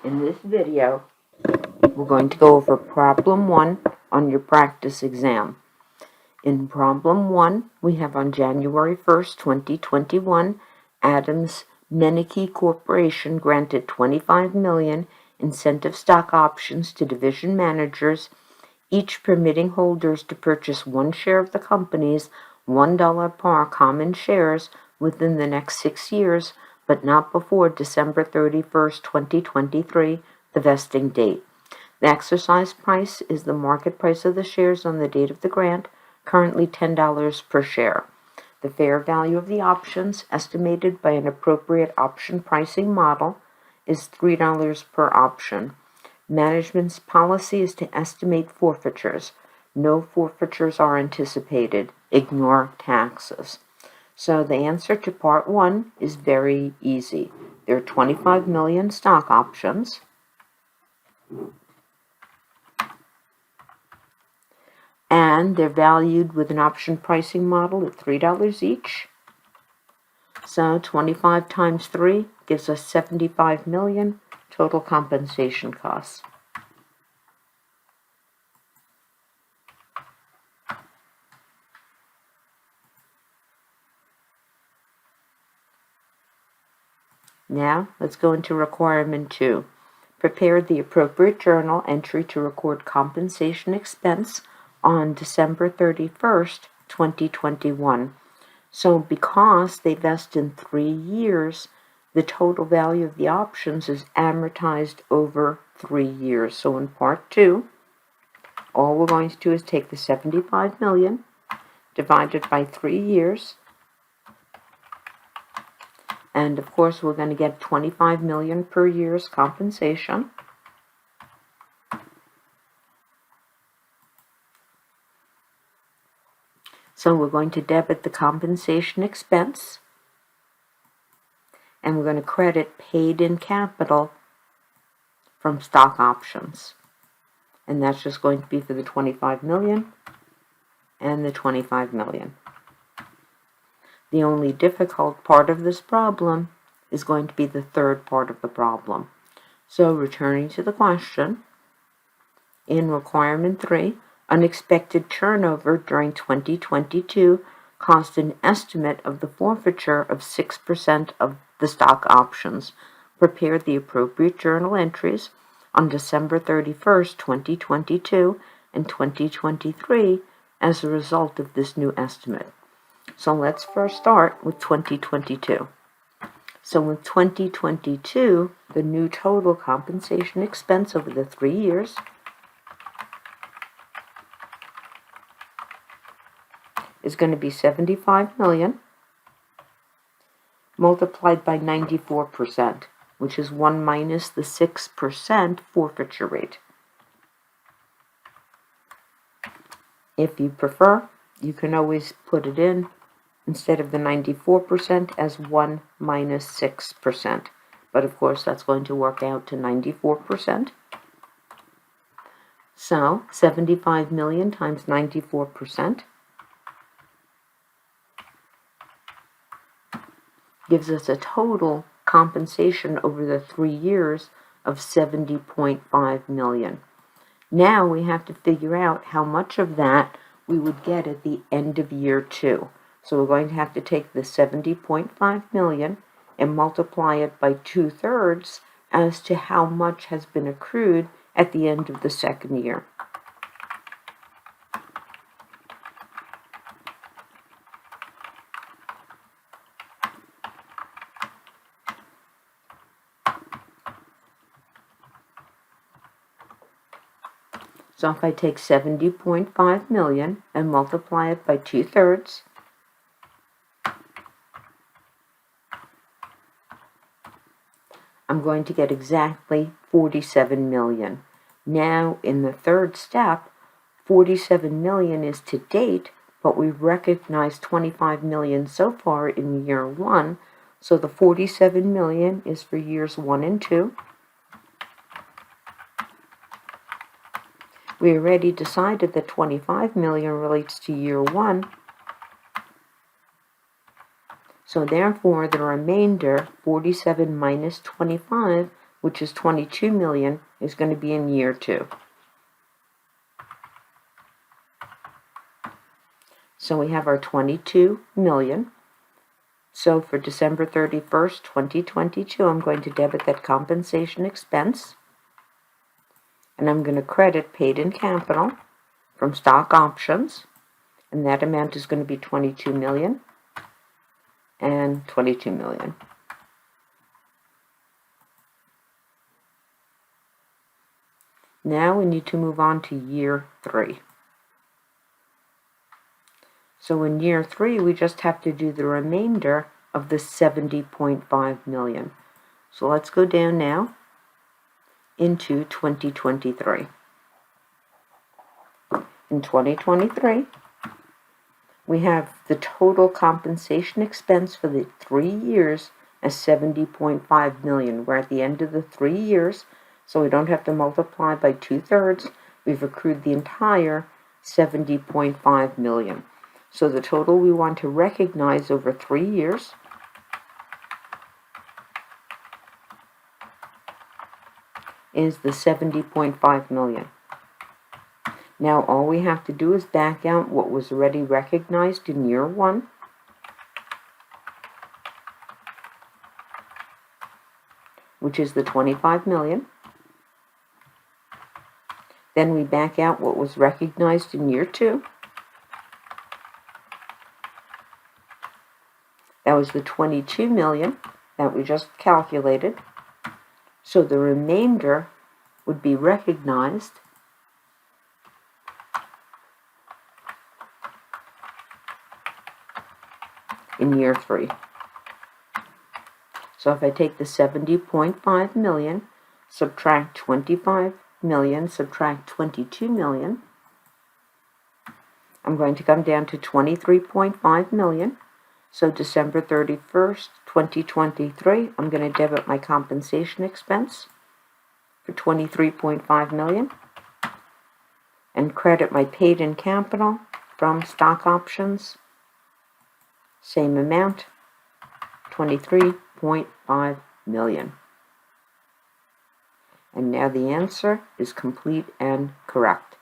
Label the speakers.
Speaker 1: In this video, we're going to go over problem 1 on your practice exam. In problem 1, we have on January 1st, 2021, Adams Menneke Corporation granted 25 million incentive stock options to division managers, each permitting holders to purchase one share of the company's $1 par common shares within the next 6 years, but not before December 31st, 2023, the vesting date. The exercise price is the market price of the shares on the date of the grant, currently $10 per share. The fair value of the options, estimated by an appropriate option pricing model, is $3 per option. Management's policy is to estimate forfeitures. No forfeitures are anticipated. Ignore taxes. So the answer to part 1 is very easy. There are 25 million stock options. And they're valued with an option pricing model at $3 each. So 25 times 3 gives us 75 million total compensation costs. Now, let's go into requirement 2. Prepare the appropriate journal entry to record compensation expense on December 31st, 2021. So because they vest in 3 years, the total value of the options is amortized over 3 years. So in part 2, all we're going to do is take the 75 million divided by 3 years. And of course, we're going to get 25 million per year's compensation. So we're going to debit the compensation expense, and we're going to credit paid in capital from stock options. And that's just going to be for the 25 million and the 25 million. The only difficult part of this problem is going to be the third part of the problem. So returning to the question, in requirement 3, unexpected turnover during 2022 caused an estimate of the forfeiture of 6% of the stock options. Prepare the appropriate journal entries on December 31st, 2022 and 2023 as a result of this new estimate. So let's first start with 2022. So with 2022, the new total compensation expense over the 3 years is going to be 75 million multiplied by 94%, which is 1 minus the 6% forfeiture rate. If you prefer, you can always put it in instead of the 94% as 1 minus 6%. But of course, that's going to work out to 94%. So 75 million times 94% gives us a total compensation over the 3 years of 70.5 million. Now we have to figure out how much of that we would get at the end of year 2. So we're going to have to take the 70.5 million and multiply it by 2/3 as to how much has been accrued at the end of the second year. So if I take 70.5 million and multiply it by 2/3, I'm going to get exactly 47 million. Now, in the third step, 47 million is to date, but we've recognized 25 million so far in year 1, so the 47 million is for years 1 and 2. We already decided that 25 million relates to year 1. So therefore, the remainder, 47 minus 25, which is 22 million, is going to be in year 2. So we have our 22 million. So for December 31st, 2022, I'm going to debit that compensation expense, and I'm going to credit paid in capital from stock options, and that amount is going to be 22 million and 22 million. Now we need to move on to year 3. So in year 3, we just have to do the remainder of the 70.5 million. So let's go down now into 2023. In 2023, we have the total compensation expense for the 3 years as 70.5 million. We're at the end of the 3 years, so we don't have to multiply by 2/3. We've accrued the entire 70.5 million. So the total we want to recognize over 3 years is the 70.5 million. Now all we have to do is back out what was already recognized in year 1, which is the 25 million. Then we back out what was recognized in year 2. That was the 22 million that we just calculated. So the remainder would be recognized in year 3. So if I take the 70.5 million, subtract 25 million, subtract 22 million, I'm going to come down to 23.5 million. So December 31st, 2023, I'm going to debit my compensation expense for 23.5 million and credit my paid in capital from stock options, same amount, 23.5 million. And now the answer is complete and correct.